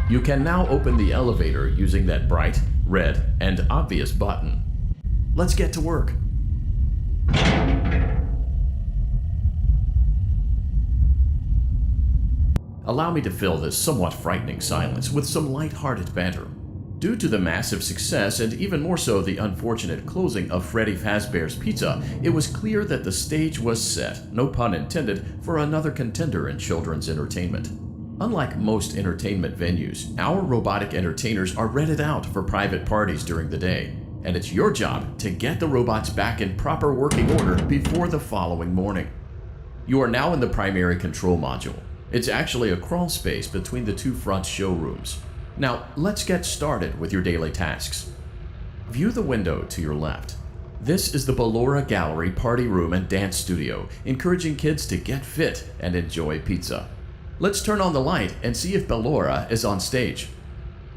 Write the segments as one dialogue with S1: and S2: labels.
S1: You can now open the elevator using that bright, red, and obvious button. Let's get to work. Allow me to fill this somewhat frightening silence with some light-hearted banter. Due to the massive success, and even more so the unfortunate closing of Freddy Fazbear's Pizza, it was clear that the stage was set, no pun intended, for another contender in children's entertainment. Unlike most entertainment venues, our robotic entertainers are rented out for private parties during the day, and it's your job to get the robots back in proper working order before the following morning. You are now in the primary control module. It's actually a crawl space between the two front showrooms. Now, let's get started with your daily tasks. View the window to your left. This is the Ballora Gallery Party Room and Dance Studio, encouraging kids to get fit and enjoy pizza. Let's turn on the light and see if Ballora is on stage.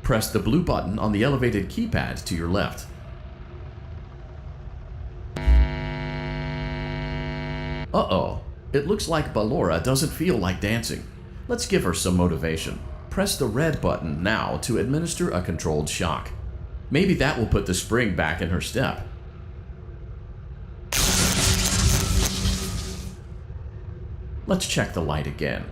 S1: Press the blue button on the elevated keypad to your left. Uh-oh, it looks like Ballora doesn't feel like dancing. Let's give her some motivation. Press the red button now to administer a controlled shock. Maybe that will put the spring back in her step. Let's check the light again.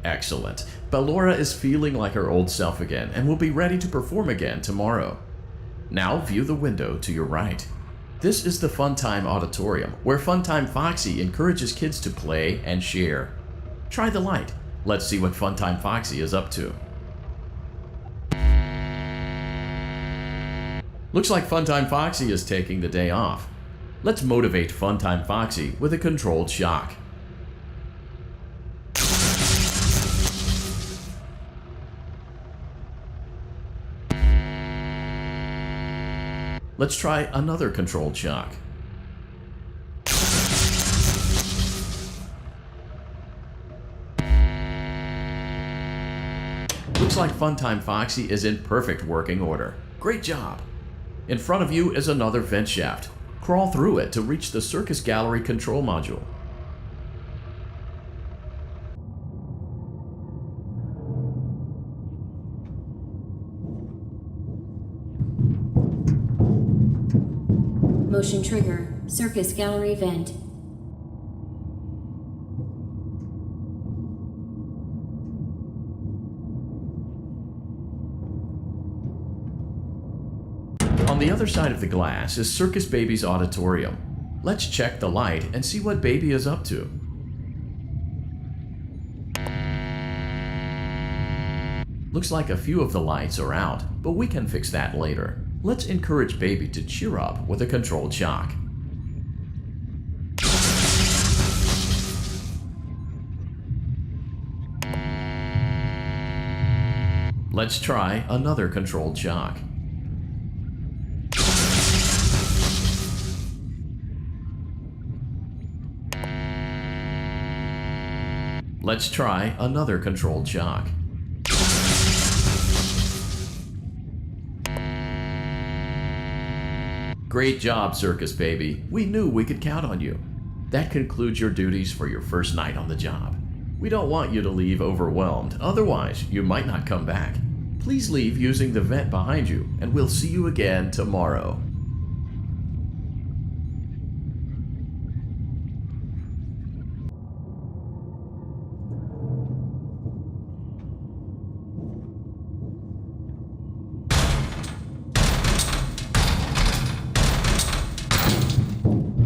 S1: Excellent. Ballora is feeling like her old self again and will be ready to perform again tomorrow. Now view the window to your right. This is the Funtime Auditorium, where Funtime Foxy encourages kids to play and share. Try the light. Let's see what Funtime Foxy is up to. Looks like Funtime Foxy is taking the day off. Let's motivate Funtime Foxy with a controlled shock. Let's try another controlled shock. Looks like Funtime Foxy is in perfect working order. Great job! In front of you is another vent shaft. Crawl through it to reach the Circus Gallery control module.
S2: Motion trigger, Circus Gallery vent.
S1: On the other side of the glass is Circus Baby's auditorium. Let's check the light and see what Baby is up to. Looks like a few of the lights are out, but we can fix that later. Let's encourage Baby to cheer up with a controlled shock. Let's try another controlled shock. Let's try another controlled shock. Great job, Circus Baby. We knew we could count on you. That concludes your duties for your first night on the job. We don't want you to leave overwhelmed, otherwise you might not come back. Please leave using the vent behind you, and we'll see you again tomorrow.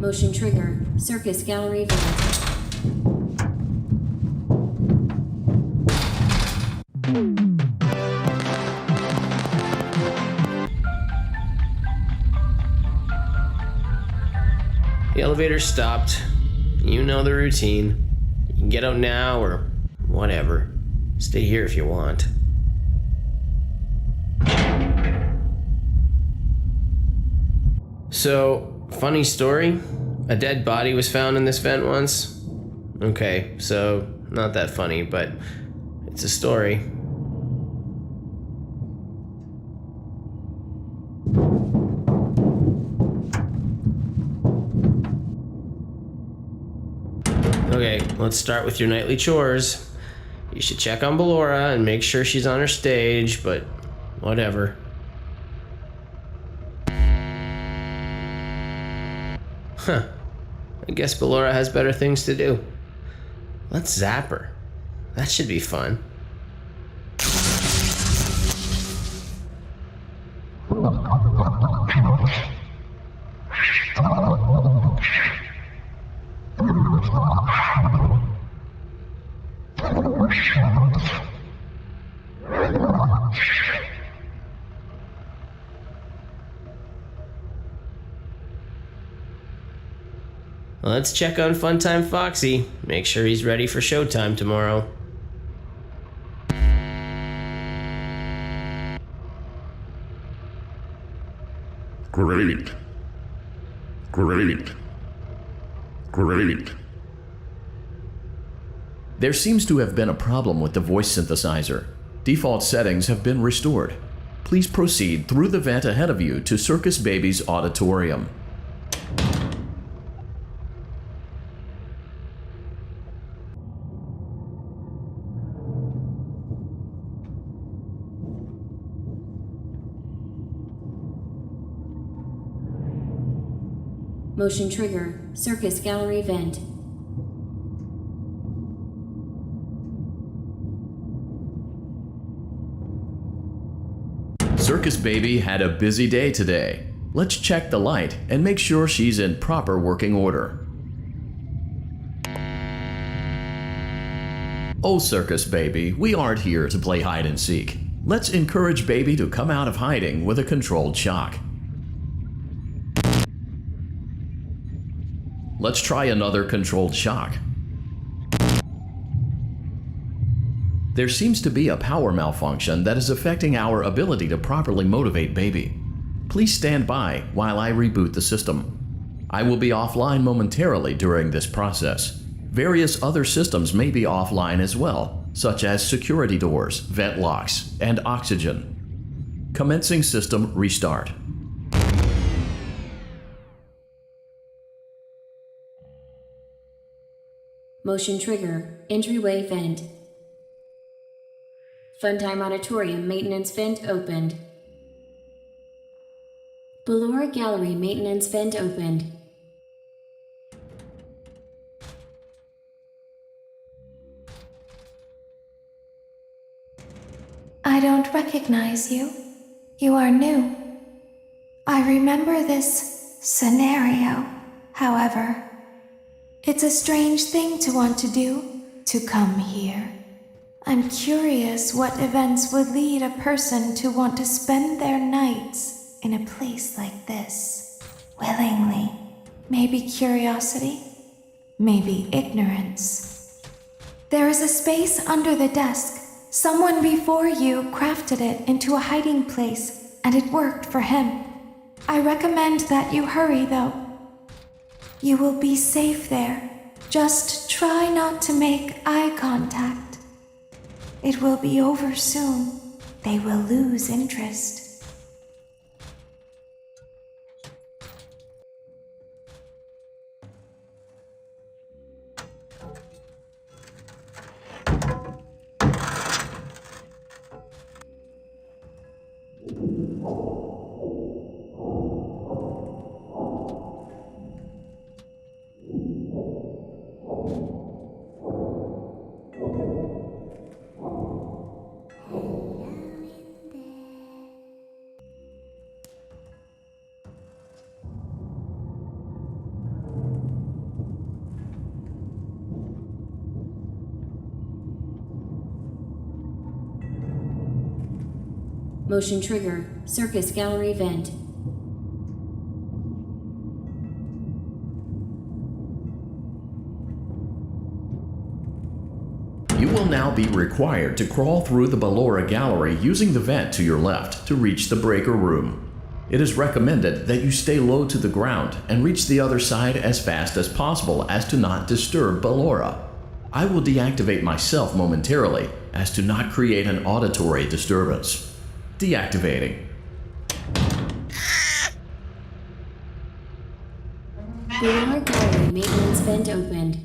S2: Motion trigger, Circus Gallery vent.
S3: The elevator stopped. You know the routine. You can get out now or whatever. Stay here if you want. So, funny story. A dead body was found in this vent once. Okay, so not that funny, but it's a story. Okay, let's start with your nightly chores. You should check on Ballora and make sure she's on her stage, but whatever. Huh. I guess Ballora has better things to do. Let's zap her. That should be fun. Let's check on Funtime Foxy. Make sure he's ready for showtime tomorrow.
S4: Great. Great. Great.
S1: There seems to have been a problem with the voice synthesizer. Default settings have been restored. Please proceed through the vent ahead of you to Circus Baby's auditorium.
S2: Motion trigger. Circus gallery vent.
S1: Circus Baby had a busy day today. Let's check the light and make sure she's in proper working order. Oh, Circus Baby, we aren't here to play hide and seek. Let's encourage Baby to come out of hiding with a controlled shock. Let's try another controlled shock. There seems to be a power malfunction that is affecting our ability to properly motivate Baby. Please stand by while I reboot the system. I will be offline momentarily during this process. Various other systems may be offline as well, such as security doors, vent locks, and oxygen. Commencing system restart.
S2: Motion trigger. Entryway vent. Funtime auditorium maintenance vent opened. Ballora gallery maintenance vent opened.
S5: I don't recognize you. You are new. I remember this scenario, however. It's a strange thing to want to do, to come here. I'm curious what events would lead a person to want to spend their nights in a place like this. Willingly. Maybe curiosity, maybe ignorance. There is a space under the desk. Someone before you crafted it into a hiding place, and it worked for him. I recommend that you hurry, though. You will be safe there. Just try not to make eye contact. It will be over soon. They will lose interest.
S2: Motion trigger. Circus gallery vent.
S1: You will now be required to crawl through the Ballora gallery using the vent to your left to reach the breaker room. It is recommended that you stay low to the ground and reach the other side as fast as possible as to not disturb Ballora. I will deactivate myself momentarily as to not create an auditory disturbance. Deactivating.
S2: Ballora gallery maintenance vent opened.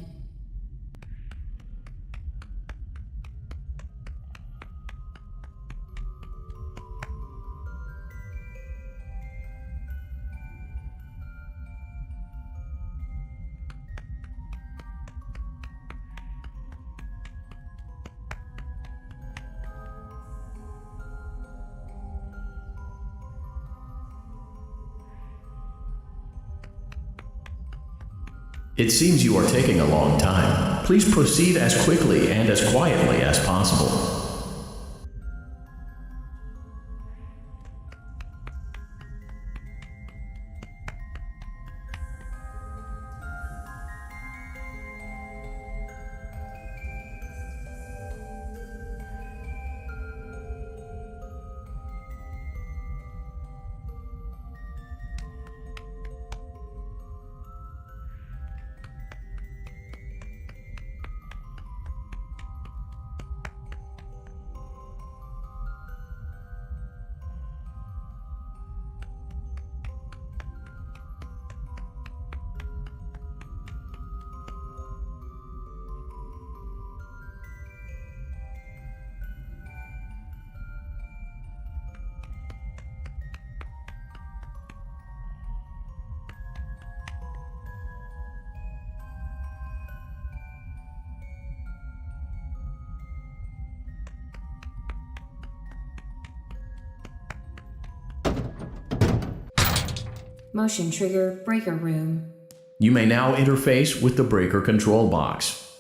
S1: It seems you are taking a long time. Please proceed as quickly and as quietly as possible.
S2: Motion trigger breaker room.
S1: You may now interface with the breaker control box.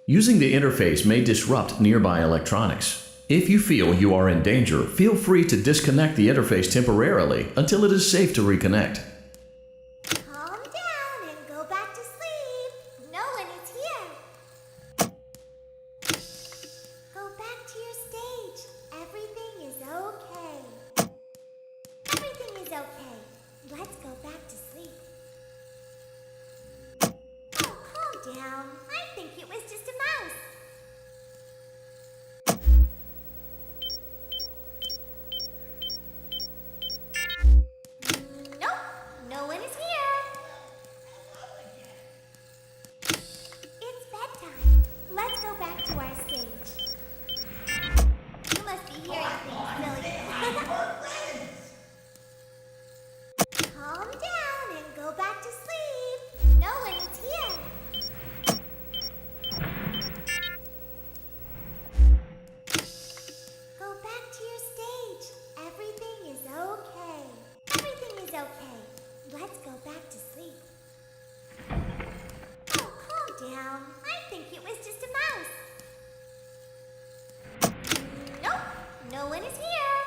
S1: Using the interface may disrupt nearby electronics. If you feel you are in danger, feel free to disconnect the interface temporarily until it is safe to reconnect.
S6: Calm down and go back to sleep. No one is here. Go back to your stage. Everything is okay. Everything is okay. Let's go back to sleep. Oh, calm down. I think it was just a mouse. Nope, no one is here. It's bedtime. Let's go back to our stage. You must be hearing things, silly. Calm down and go back to sleep. No one is here. Go back to your stage. Everything is okay. Everything is okay. Let's go back to sleep. Oh, calm down. I think it was just a mouse. Nope, no one is here.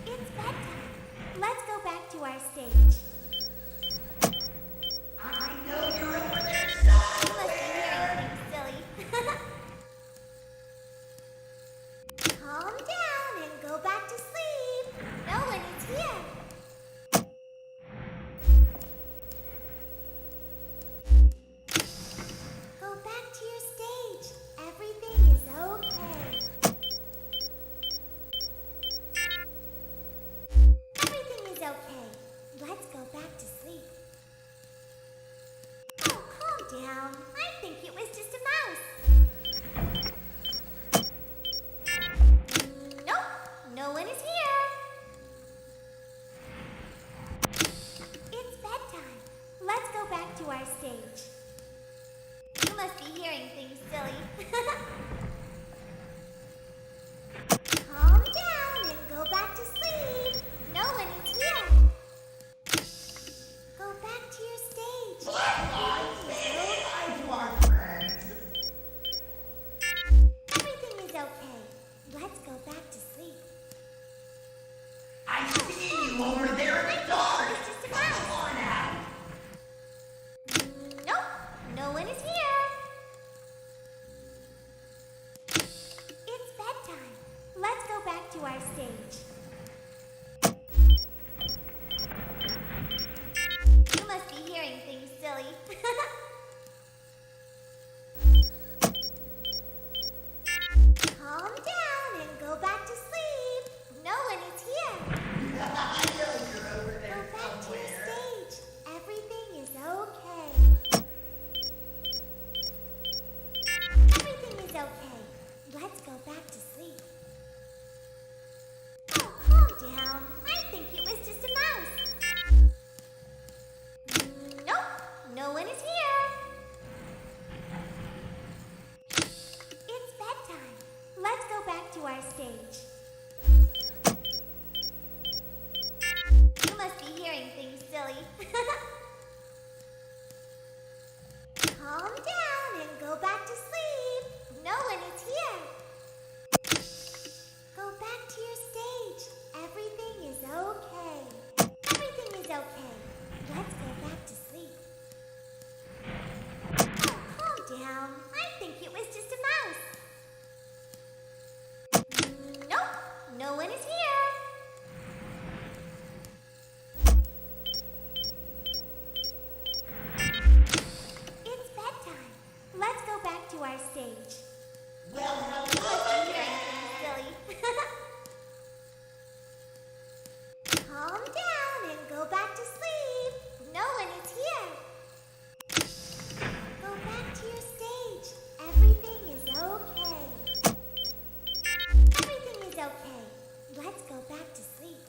S6: It's bedtime. Let's go back to our stage. I know you're over there, son. You must be hearing things, silly. Calm down and go back to sleep. No one is here. Go back to your stage. Everything is okay. Everything is okay. Let's go back to sleep. Oh, calm down. I think it was just a mouse. Nope, no one is here. It's bedtime. Let's go back to our stage. You must be hearing things, silly. Calm down and go back to sleep. No one is here. Go back to your stage. Everything is okay. Let's go back to sleep.
S7: I see you over there in the dark.
S6: It's just a mouse.
S7: Come on out.
S6: Nope, no one is here. It's bedtime. Let's go back to our stage. You must be hearing things, silly. Calm down and go back to sleep. No one is here.
S7: I know you're over
S6: Go
S7: there
S6: back to your
S7: somewhere.
S6: stage. Everything is okay. Everything is okay. Let's go back to sleep. Oh, calm down. I think it was just a mouse. Nope, no one is here. It's bedtime. Let's go back to our stage. You must be hearing things, silly. Let's go back to sleep. Oh, calm down. I think it was just a mouse. Nope, no one is here. It's bedtime. Let's go back to our stage.
S7: Well,
S6: Must
S7: hello
S6: be hearing things silly. Calm down and go back to sleep. No one is here. Go back to your stage. Everything is okay. Everything is okay. Let's go back to sleep.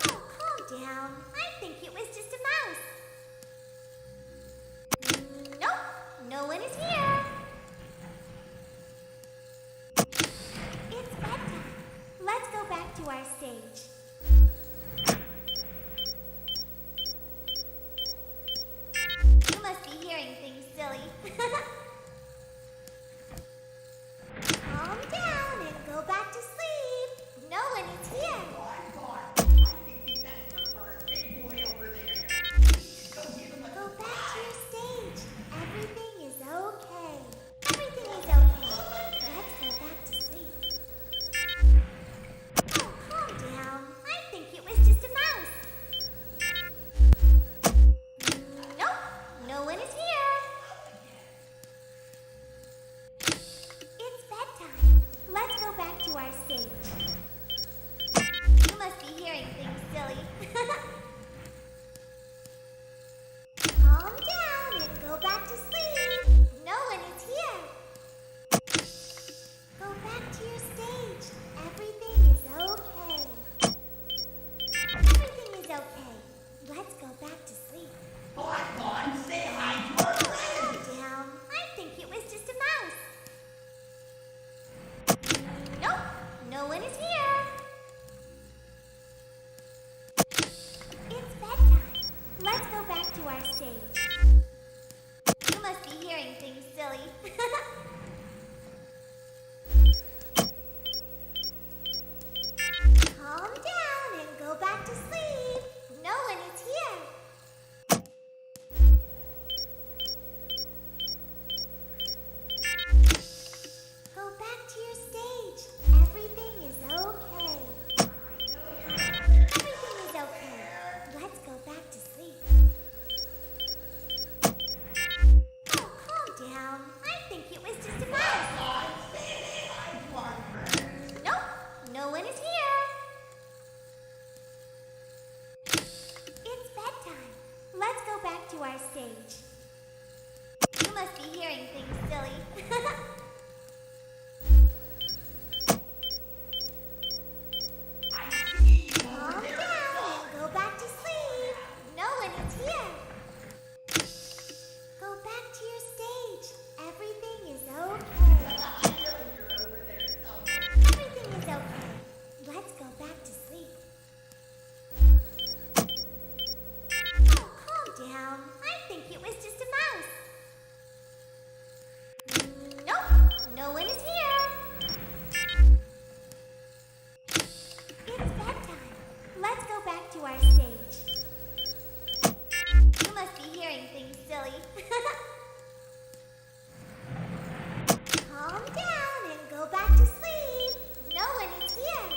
S6: Oh, calm down. I think it was just a mouse. Nope, no one is here. It's bedtime. Let's go back to our stage. You must be hearing things silly. Calm down and go back to sleep. No one is here.
S7: I think that's the birthday boy over there. Go give him a
S6: Go back to your stage. Everything is okay. Everything is okay. Let's go back to sleep. Oh, calm down. I think it was just a mouse. Nope, no one is here. It's bedtime. Let's go back to our stage. You must be hearing things silly. Calm down and go back to sleep. No one is here. Go back to your stage. Everything is okay. Everything is okay. Let's go back to sleep.
S7: Bonban, say hi to our friend.
S6: Calm down. I think it was just a mouse. Nope, no one is here. It's bedtime. Let's go back to our stage. You must be hearing things silly. Calm down and go back to sleep. No one is here. Go back to your stage. Everything is okay. Everything is okay. Let's go back to sleep. Oh, calm down. I think it was just a mouse. Nope, no one is here. It's bedtime. Let's go back to our stage. You must be hearing things silly.
S7: I see you
S6: Calm
S7: over there.
S6: down and go back to sleep. No one is here. Go back to your stage. Everything is okay. Everything is okay. Let's go back to sleep. Oh, calm down. I think it was just a mouse. Nope, no one is here. It's bedtime. Let's go back to our stage. You must be hearing things silly. Calm down and go back to sleep. No one is here.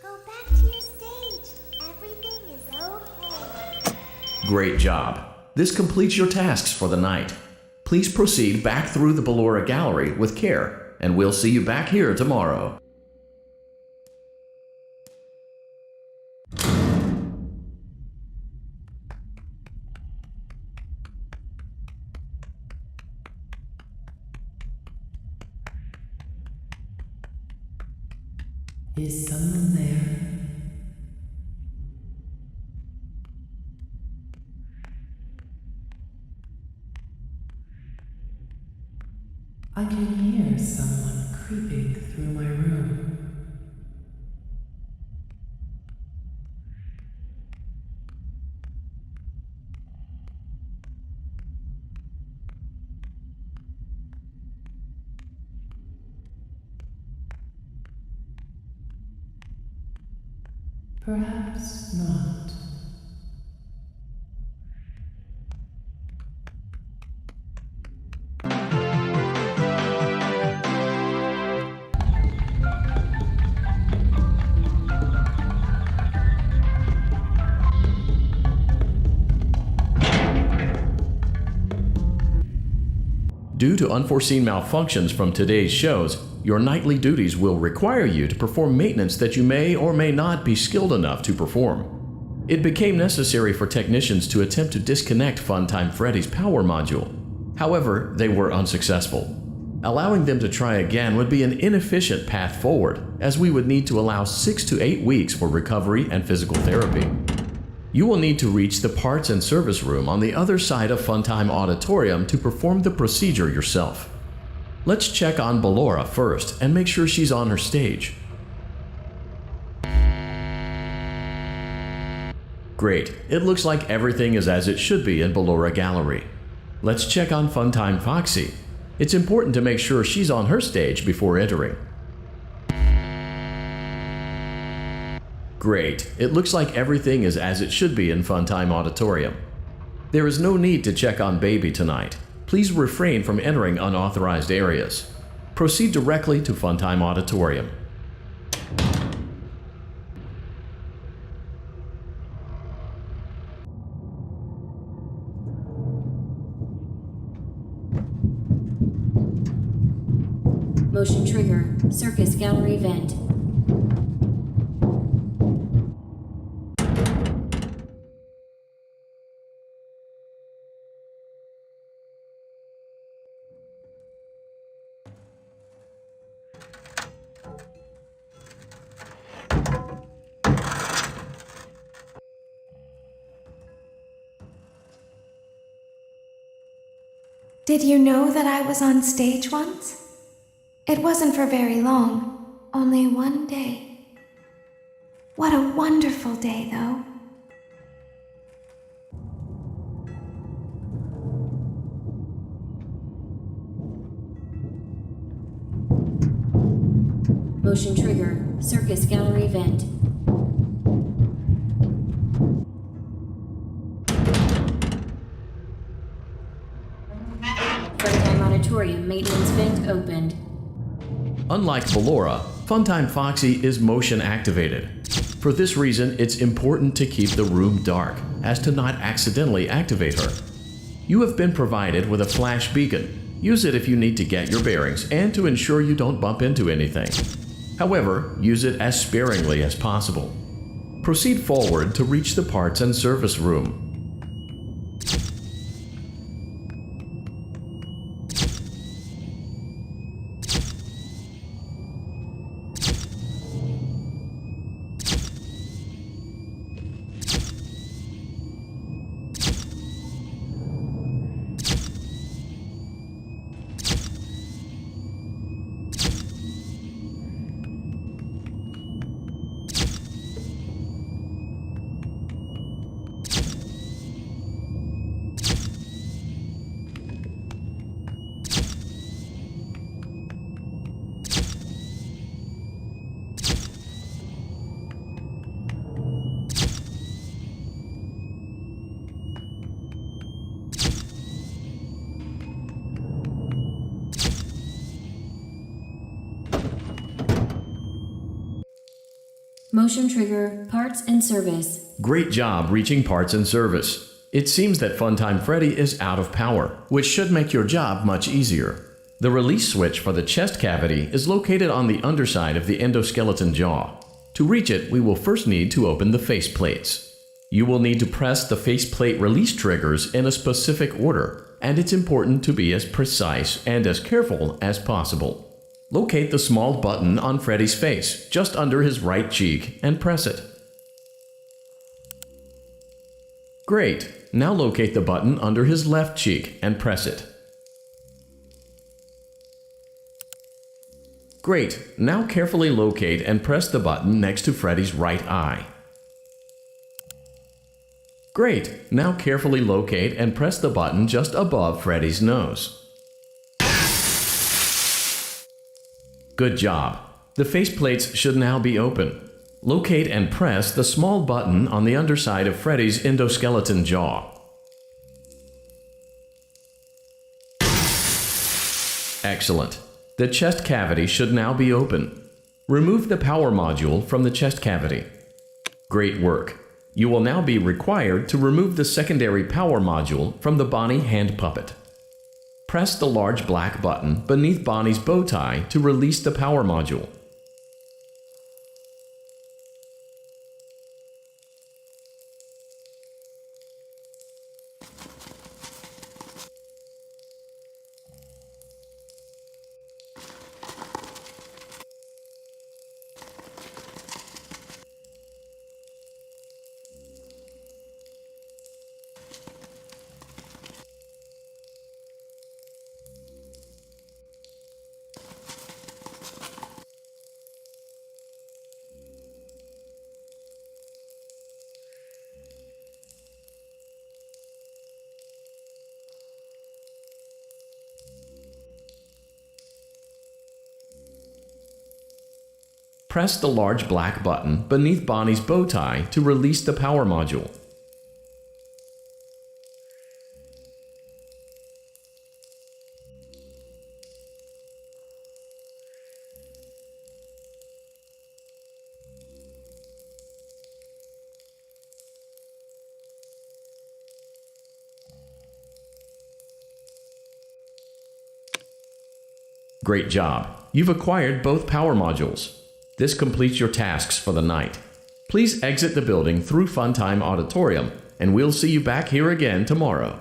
S6: Go back to your stage. Everything is okay.
S1: Great job. This completes your tasks for the night. Please proceed back through the Ballora Gallery with care, and we'll see you back here tomorrow.
S8: Is someone there? I can hear someone creeping through my room. Perhaps not.
S1: Due to unforeseen malfunctions from today's shows, your nightly duties will require you to perform maintenance that you may or may not be skilled enough to perform. It became necessary for technicians to attempt to disconnect Funtime Freddy's power module. However, they were unsuccessful. Allowing them to try again would be an inefficient path forward, as we would need to allow 6 to 8 weeks for recovery and physical therapy. You will need to reach the parts and service room on the other side of Funtime Auditorium to perform the procedure yourself. Let's check on Ballora first and make sure she's on her stage. Great, it looks like everything is as it should be in Ballora Gallery. Let's check on Funtime Foxy. It's important to make sure she's on her stage before entering. Great, it looks like everything is as it should be in Funtime Auditorium. There is no need to check on Baby tonight. Please refrain from entering unauthorized areas. Proceed directly to Funtime Auditorium.
S2: Motion trigger. Circus gallery vent.
S5: Did you know that I was on stage once? It wasn't for very long, only one day. What a wonderful day, though.
S2: Motion trigger. Circus gallery vent. Playtime auditorium maintenance vent opened.
S1: Unlike Ballora, Funtime Foxy is motion activated. For this reason, it's important to keep the room dark, as to not accidentally activate her. You have been provided with a flash beacon. Use it if you need to get your bearings and to ensure you don't bump into anything. However, use it as sparingly as possible. Proceed forward to reach the parts and service room.
S2: Motion trigger. Parts and service.
S1: Great job reaching parts and service. It seems that Funtime Freddy is out of power, which should make your job much easier. The release switch for the chest cavity is located on the underside of the endoskeleton jaw. To reach it, we will first need to open the face plates. You will need to press the faceplate release triggers in a specific order, and it's important to be as precise and as careful as possible. Locate the small button on Freddy's face, just under his right cheek, and press it. Great! Now locate the button under his left cheek and press it. Great! Now carefully locate and press the button next to Freddy's right eye. Great! Now carefully locate and press the button just above Freddy's nose. Good job! The faceplates should now be open. Locate and press the small button on the underside of Freddy's endoskeleton jaw. Excellent. The chest cavity should now be open. Remove the power module from the chest cavity. Great work. You will now be required to remove the secondary power module from the Bonnie hand puppet. Press the large black button beneath Bonnie's bow tie to release the power module. Press the large black button beneath Bonnie's bow tie to release the power module. Great job! You've acquired both power modules. This completes your tasks for the night. Please exit the building through Funtime Auditorium, and we'll see you back here again tomorrow.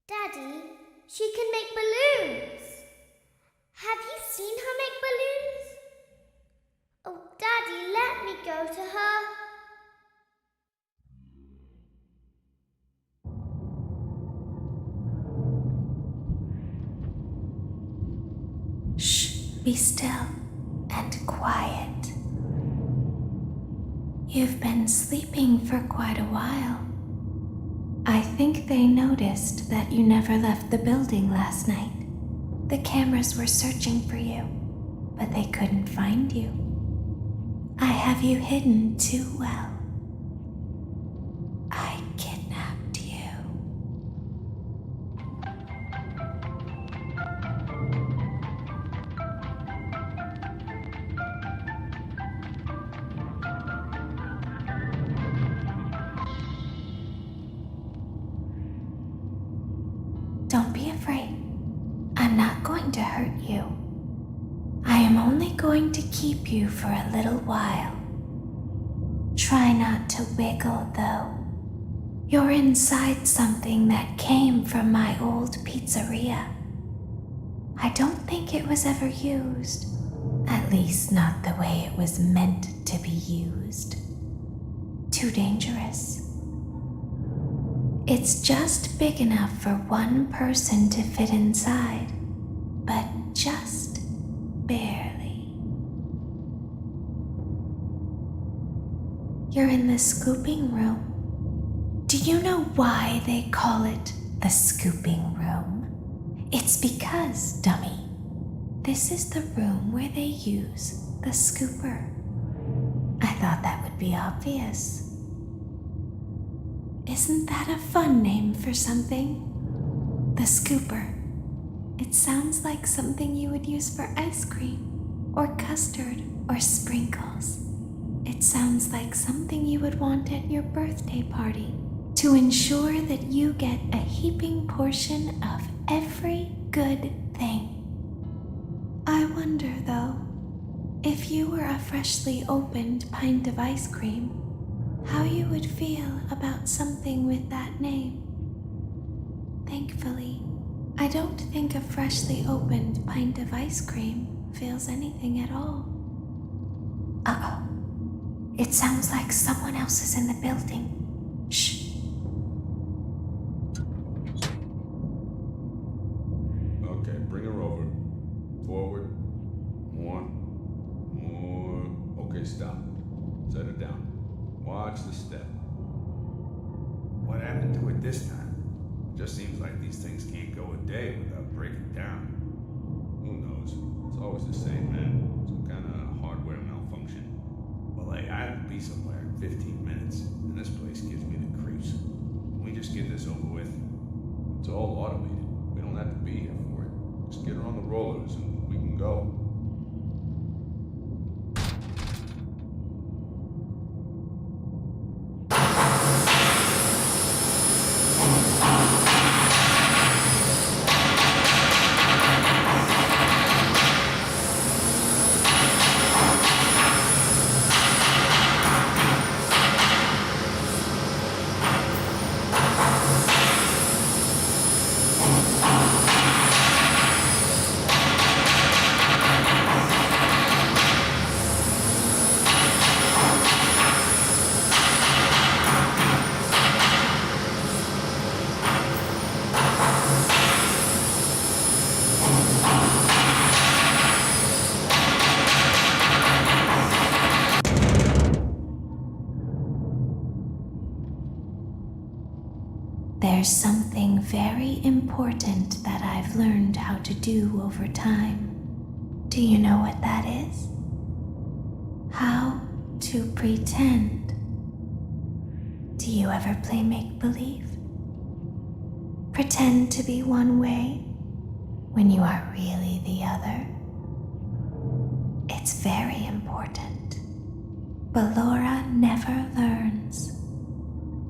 S6: Daddy, she can make balloons. Have you seen her make balloons? Oh, Daddy, let me go to her.
S5: Shh, be still and quiet. You've been sleeping for quite a while. I think they noticed that you never left the building last night. The cameras were searching for you, but they couldn't find you. I have you hidden too well. I kidnapped you. Don't be afraid. I'm not going to hurt you. I am only going to keep you for a little while. Try not to wiggle, though. You're inside something that came from my old pizzeria. I don't think it was ever used. At least not the way it was meant to be used. Too dangerous. It's just big enough for one person to fit inside, but just barely. You're in the scooping room. Do you know why they call it the scooping room? It's because, dummy, this is the room where they use the scooper. I thought that would be obvious. Isn't that a fun name for something? The scooper. It sounds like something you would use for ice cream, or custard, or sprinkles. It sounds like something you would want at your birthday party to ensure that you get a heaping portion of every good thing. I wonder, though, if you were a freshly opened pint of ice cream, how you would feel about something with that name. Thankfully, I don't think a freshly opened pint of ice cream feels anything at all. Uh-oh. It sounds like someone else is in the building. Shh.
S9: Okay, bring her over. Forward. More. Okay, stop. Set her down. Watch the step.
S10: What happened to it this time? Just seems like these things can't go a day without breaking down.
S9: Who knows? It's always the same, man. Some kind of hardware malfunction.
S10: Well, hey, I have to be somewhere in 15 minutes, and this place gives me the creeps. Can we just get this over with?
S9: It's all automated. We don't have to be here for it. Just get her on the rollers and we can go.
S5: There's something very important that I've learned how to do over time. Do you know what that is? How to pretend. Do you ever play make-believe? Pretend to be one way when you are really the other. It's very important. But Laura never learns.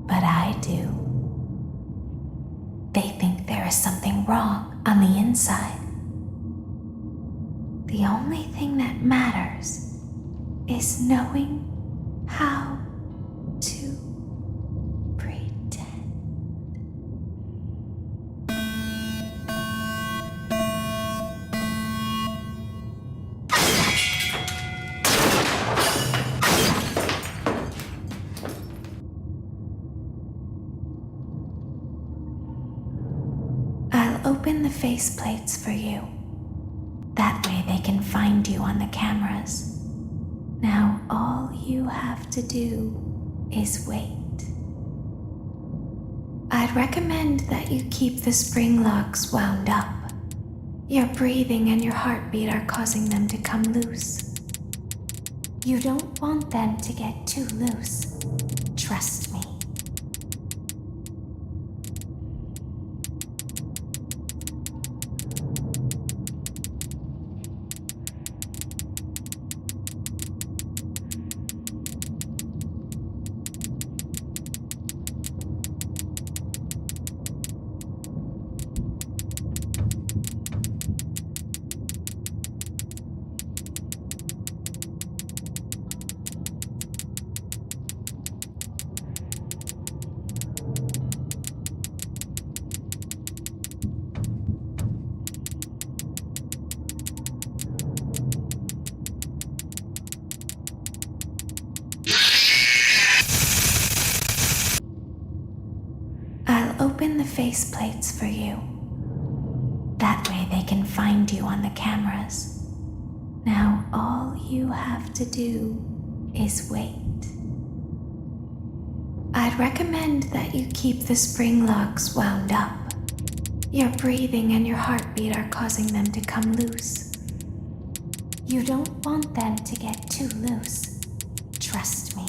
S5: But I do. They think there is something wrong on the inside. The only thing that matters is knowing how to pretend. I'll open the faceplates for you. That way they can find you on the cameras. Now all you have to do is wait. I'd recommend that you keep the spring locks wound up. Your breathing and your heartbeat are causing them to come loose. You don't want them to get too loose. Trust me. Open the faceplates for you. That way they can find you on the cameras. Now all you have to do is wait. I'd recommend that you keep the spring locks wound up. Your breathing and your heartbeat are causing them to come loose. You don't want them to get too loose. Trust me.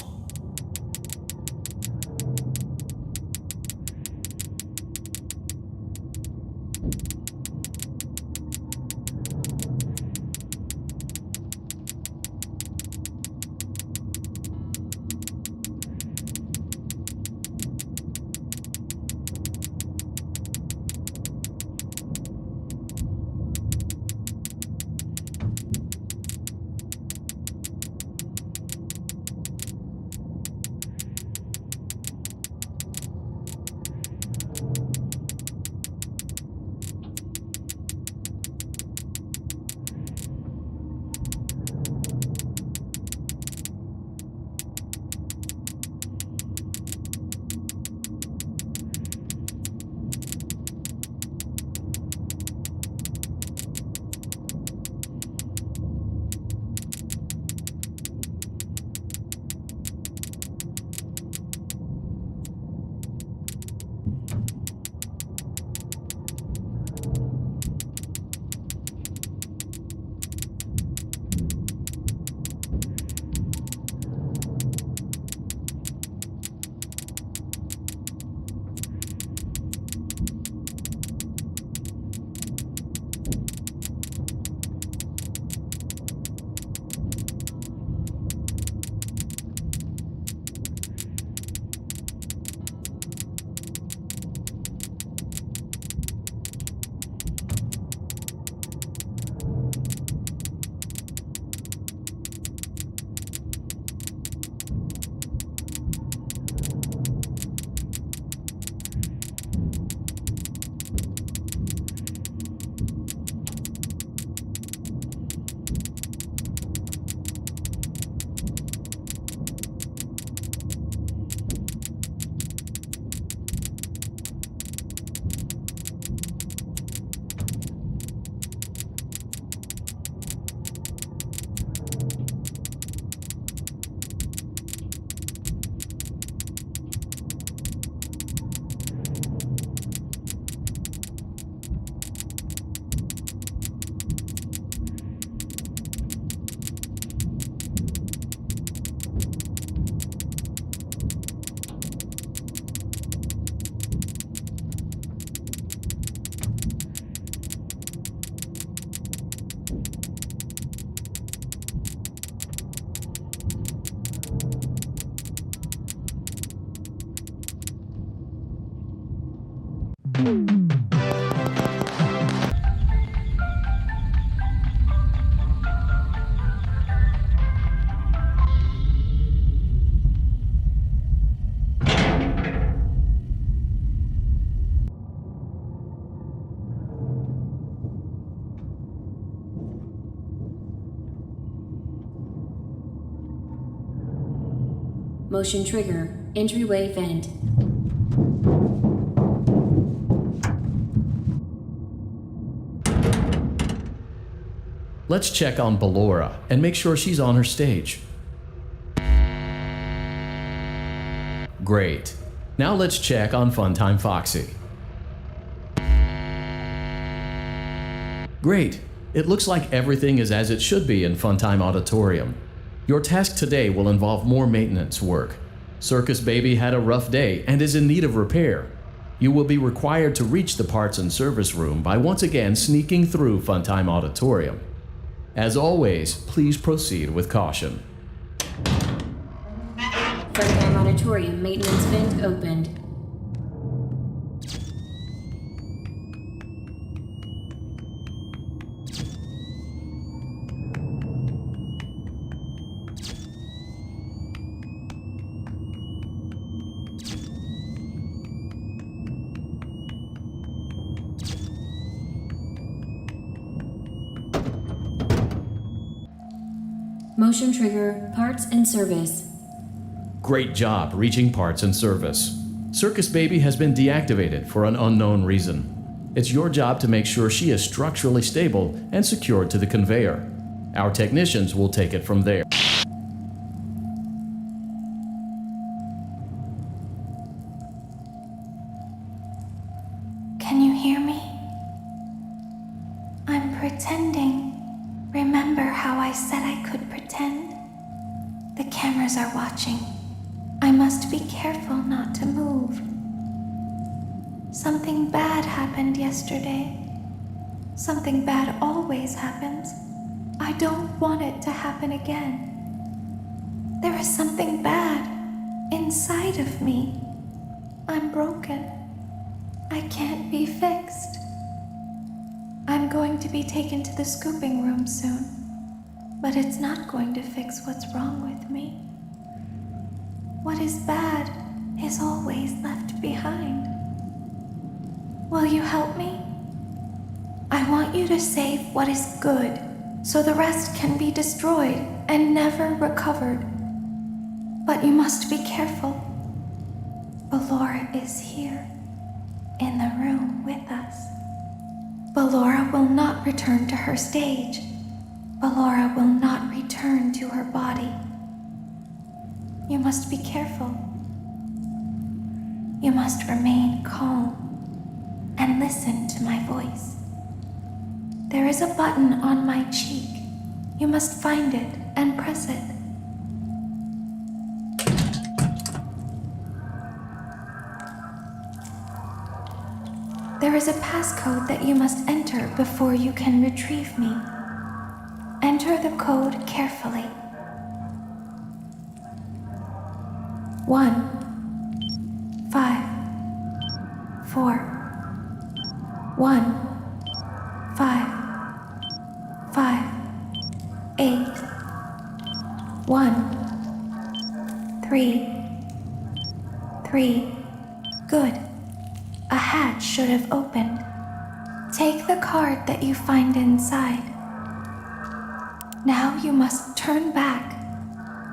S2: Motion trigger, entryway vent.
S1: Let's check on Ballora and make sure she's on her stage. Great. Now let's check on Funtime Foxy. Great. It looks like everything is as it should be in Funtime Auditorium. Your task today will involve more maintenance work. Circus Baby had a rough day and is in need of repair. You will be required to reach the parts and service room by once again sneaking through Funtime Auditorium. As always, please proceed with caution.
S2: Funtime Auditorium maintenance vent opened. Motion trigger, parts and service.
S1: Great job reaching parts and service. Circus Baby has been deactivated for an unknown reason. It's your job to make sure she is structurally stable and secured to the conveyor. Our technicians will take it from there.
S5: Can you hear me? I'm pretending. Remember how I said I could pretend? The cameras are watching. I must be careful not to move. Something bad happened yesterday. Something bad always happens. I don't want it to happen again. There is something bad inside of me. I'm broken. I can't be fixed. I'm going to be taken to the scooping room soon, but it's not going to fix what's wrong with me. What is bad is always left behind. Will you help me? I want you to save what is good, so the rest can be destroyed and never recovered. But you must be careful. Ballora is here, in the room with us. Ballora will not return to her stage. Ballora will not return to her body. You must be careful. You must remain calm and listen to my voice. There is a button on my cheek. You must find it and press it. There is a passcode that you must enter before you can retrieve me. Enter the code carefully. 1 5 4 1 5 5 8 1 3 3. Good. A hatch should have opened. Take the card that you find inside. Now you must turn back.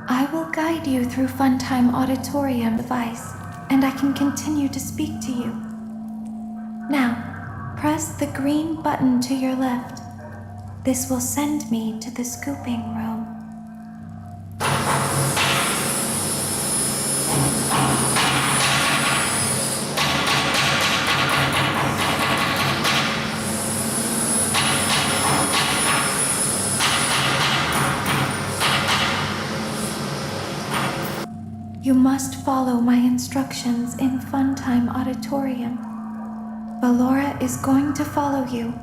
S5: I will guide you through Funtime Auditorium device, and I can continue to speak to you. Now, press the green button to your left. This will send me to the scooping room. You must follow my instructions in Funtime Auditorium. Ballora is going to follow you.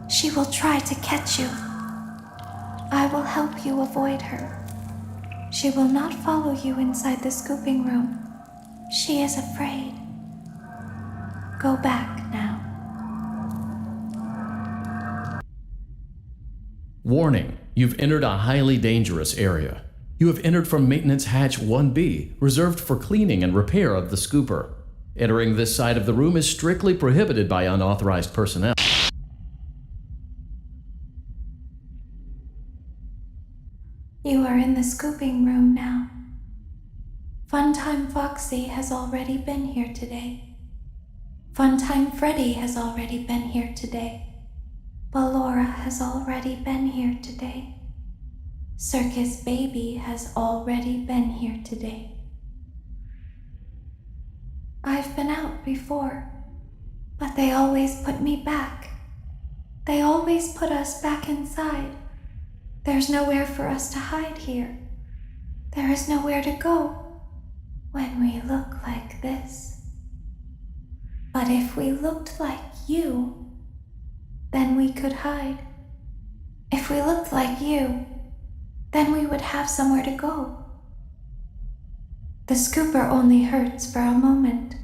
S5: She will try to catch you. I will help you avoid her. She will not follow you inside the scooping room. She is afraid. Go back now.
S1: Warning, you've entered a highly dangerous area. You have entered from Maintenance Hatch 1B, reserved for cleaning and repair of the scooper. Entering this side of the room is strictly prohibited by unauthorized personnel.
S5: You are in the scooping room now. Funtime Foxy has already been here today. Funtime Freddy has already been here today. Ballora has already been here today. Circus Baby has already been here today. I've been out before, but they always put me back. They always put us back inside. There's nowhere for us to hide here. There is nowhere to go when we look like this. But if we looked like you, then we could hide. If we looked like you, then we would have somewhere to go. The scooper only hurts for a moment.